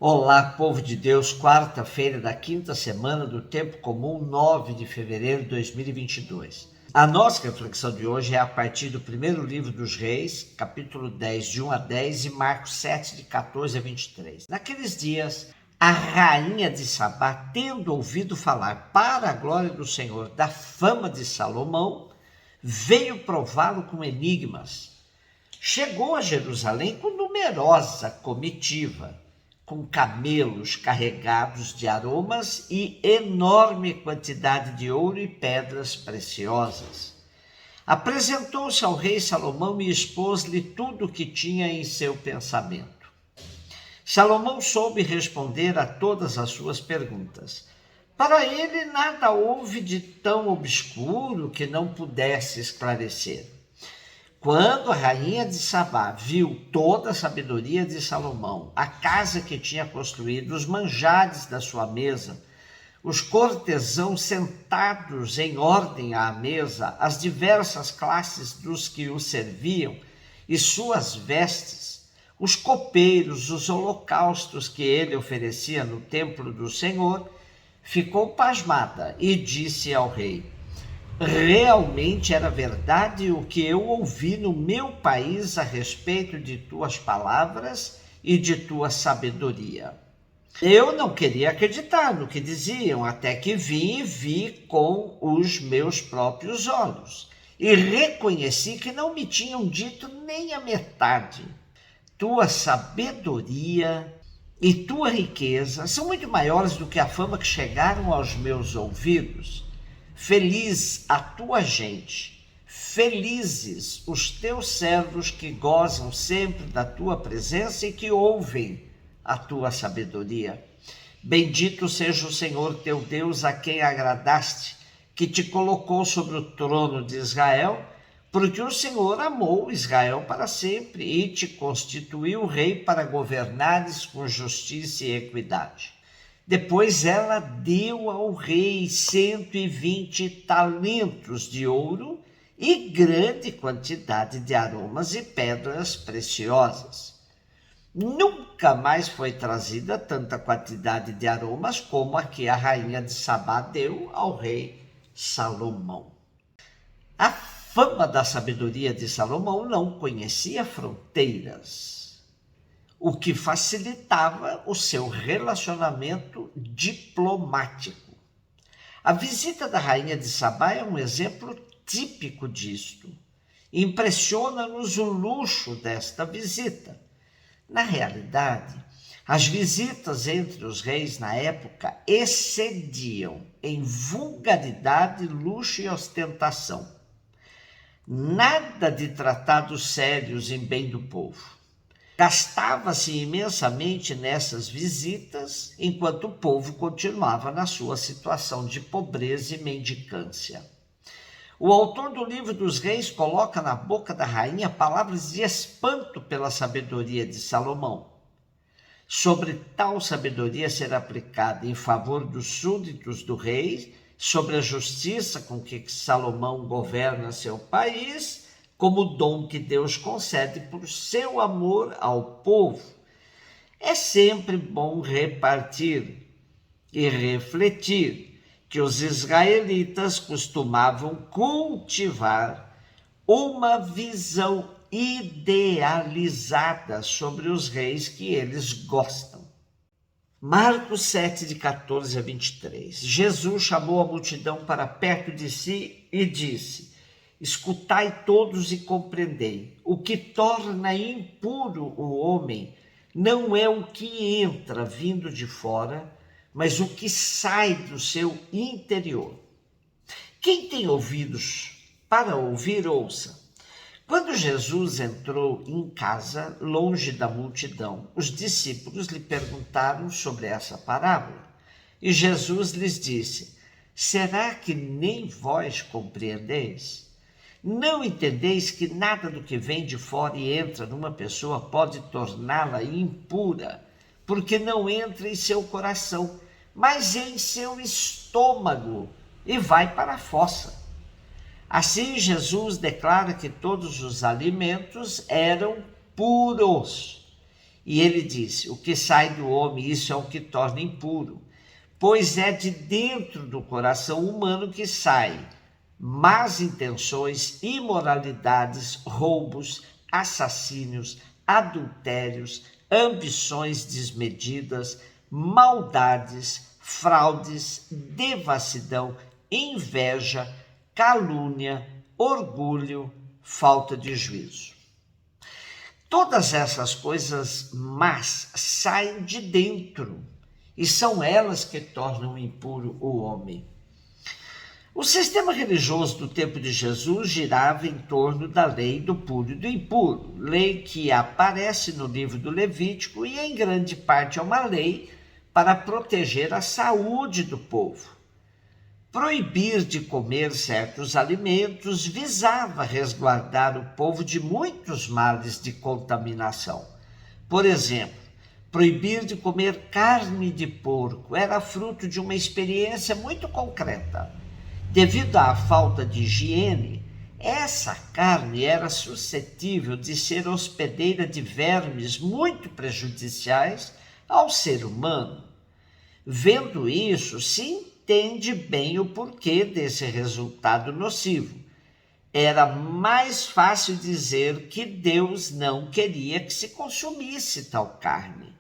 Olá, povo de Deus, quarta-feira da quinta semana do Tempo Comum, 9 de fevereiro de 2022. A nossa reflexão de hoje é a partir do primeiro livro dos Reis, capítulo 10, de 1 a 10 e Marcos 7, de 14 a 23. Naqueles dias, a rainha de Sabá, tendo ouvido falar para a glória do Senhor da fama de Salomão, veio prová-lo com enigmas. Chegou a Jerusalém com numerosa comitiva, com camelos carregados de aromas e enorme quantidade de ouro e pedras preciosas. Apresentou-se ao rei Salomão e expôs-lhe tudo o que tinha em seu pensamento. Salomão soube responder a todas as suas perguntas. Para ele nada houve de tão obscuro que não pudesse esclarecer. Quando a rainha de Sabá viu toda a sabedoria de Salomão, a casa que tinha construído, os manjares da sua mesa, os cortesãos sentados em ordem à mesa, as diversas classes dos que o serviam e suas vestes, os copeiros, os holocaustos que ele oferecia no templo do Senhor, ficou pasmada e disse ao rei: realmente era verdade o que eu ouvi no meu país a respeito de tuas palavras e de tua sabedoria. Eu não queria acreditar no que diziam, até que vi com os meus próprios olhos e reconheci que não me tinham dito nem a metade. Tua sabedoria e tua riqueza são muito maiores do que a fama que chegaram aos meus ouvidos. Feliz a tua gente, felizes os teus servos que gozam sempre da tua presença e que ouvem a tua sabedoria. Bendito seja o Senhor teu Deus, a quem agradaste, que te colocou sobre o trono de Israel, porque o Senhor amou Israel para sempre e te constituiu rei para governares com justiça e equidade. Depois ela deu ao rei 120 talentos de ouro e grande quantidade de aromas e pedras preciosas. Nunca mais foi trazida tanta quantidade de aromas como a que a rainha de Sabá deu ao rei Salomão. A fama da sabedoria de Salomão não conhecia fronteiras, o que facilitava o seu relacionamento diplomático. A visita da rainha de Sabá é um exemplo típico disto. Impressiona-nos o luxo desta visita. Na realidade, as visitas entre os reis na época excediam em vulgaridade, luxo e ostentação. Nada de tratados sérios em bem do povo. Gastava-se imensamente nessas visitas, enquanto o povo continuava na sua situação de pobreza e mendicância. O autor do livro dos Reis coloca na boca da rainha palavras de espanto pela sabedoria de Salomão. Sobre tal sabedoria ser aplicada em favor dos súditos do rei, sobre a justiça com que Salomão governa seu país, como dom que Deus concede por seu amor ao povo. É sempre bom repartir e refletir que os israelitas costumavam cultivar uma visão idealizada sobre os reis que eles gostam. Marcos 7, de 14 a 23. Jesus chamou a multidão para perto de si e disse: escutai todos e compreendei. O que torna impuro o homem não é o que entra vindo de fora, mas o que sai do seu interior. Quem tem ouvidos para ouvir, ouça. Quando Jesus entrou em casa, longe da multidão, os discípulos lhe perguntaram sobre essa parábola. E Jesus lhes disse: será que nem vós compreendeis? Não entendeis que nada do que vem de fora e entra numa pessoa pode torná-la impura, porque não entra em seu coração, mas em seu estômago e vai para a fossa. Assim, Jesus declara que todos os alimentos eram puros E ele disse: o que sai do homem, isso é o que torna impuro, pois é de dentro do coração humano que sai más intenções, imoralidades, roubos, assassínios, adultérios, ambições desmedidas, maldades, fraudes, devassidão, inveja, calúnia, orgulho, falta de juízo. Todas essas coisas más saem de dentro e são elas que tornam impuro o homem. O sistema religioso do tempo de Jesus girava em torno da lei do puro e do impuro, lei que aparece no livro do Levítico e em grande parte é uma lei para proteger a saúde do povo. Proibir de comer certos alimentos visava resguardar o povo de muitos males de contaminação. Por exemplo, proibir de comer carne de porco era fruto de uma experiência muito concreta. Devido à falta de higiene, essa carne era suscetível de ser hospedeira de vermes muito prejudiciais ao ser humano. Vendo isso, se entende bem o porquê desse resultado nocivo. Era mais fácil dizer que Deus não queria que se consumisse tal carne.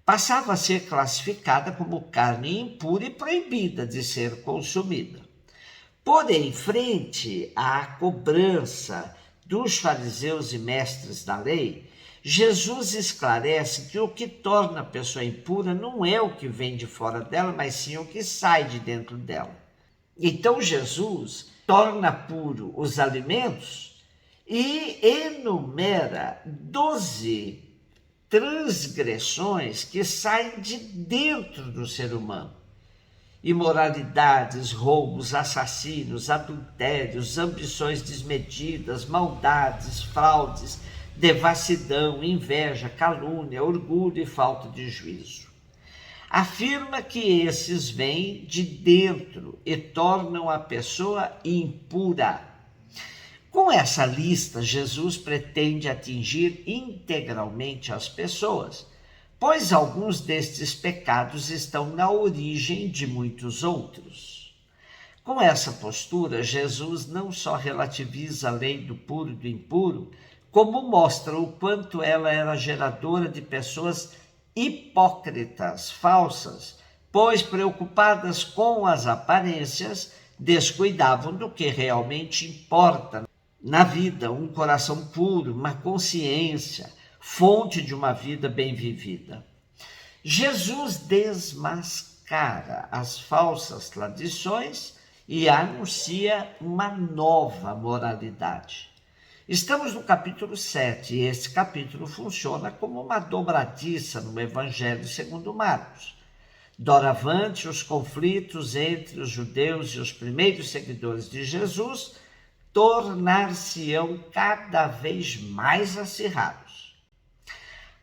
Passava a ser classificada como carne impura e proibida de ser consumida. Porém, frente à cobrança dos fariseus e mestres da lei, Jesus esclarece que o que torna a pessoa impura não é o que vem de fora dela, mas sim o que sai de dentro dela. Então Jesus torna puro os alimentos e enumera 12 transgressões que saem de dentro do ser humano. Imoralidades, roubos, assassinos, adultérios, ambições desmedidas, maldades, fraudes, devassidão, inveja, calúnia, orgulho e falta de juízo. Afirma que esses vêm de dentro e tornam a pessoa impura. Com essa lista, Jesus pretende atingir integralmente as pessoas, pois alguns destes pecados estão na origem de muitos outros. Com essa postura, Jesus não só relativiza a lei do puro e do impuro, como mostra o quanto ela era geradora de pessoas hipócritas, falsas, pois preocupadas com as aparências, descuidavam do que realmente importa na vida: um coração puro, uma consciência, fonte de uma vida bem vivida. Jesus desmascara as falsas tradições e anuncia uma nova moralidade. Estamos no capítulo 7 e esse capítulo funciona como uma dobradiça no Evangelho segundo Marcos. Doravante, os conflitos entre os judeus e os primeiros seguidores de Jesus tornar-se-ão cada vez mais acirrados.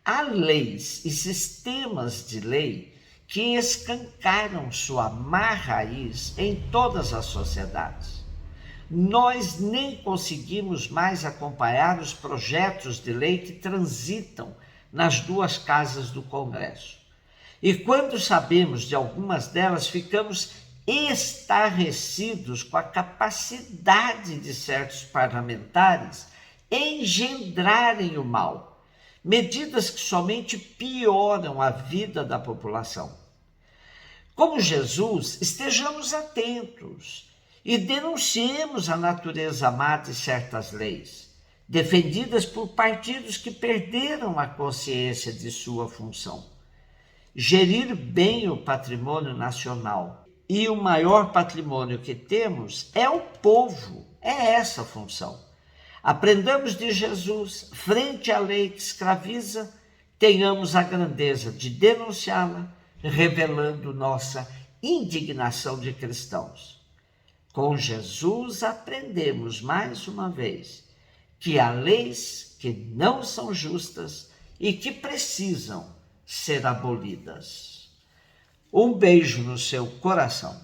Há leis e sistemas de lei que escancaram sua má raiz em todas as sociedades. Nós nem conseguimos mais acompanhar os projetos de lei que transitam nas duas casas do Congresso. E quando sabemos de algumas delas, ficamos estarrecidos com a capacidade de certos parlamentares engendrarem o mal, medidas que somente pioram a vida da população. Como Jesus, estejamos atentos e denunciemos a natureza má de certas leis, defendidas por partidos que perderam a consciência de sua função. Gerir bem o patrimônio nacional, e o maior patrimônio que temos é o povo, é essa a função. Aprendamos de Jesus, frente à lei que escraviza, tenhamos a grandeza de denunciá-la, revelando nossa indignação de cristãos. Com Jesus aprendemos mais uma vez que há leis que não são justas e que precisam ser abolidas. Um beijo no seu coração.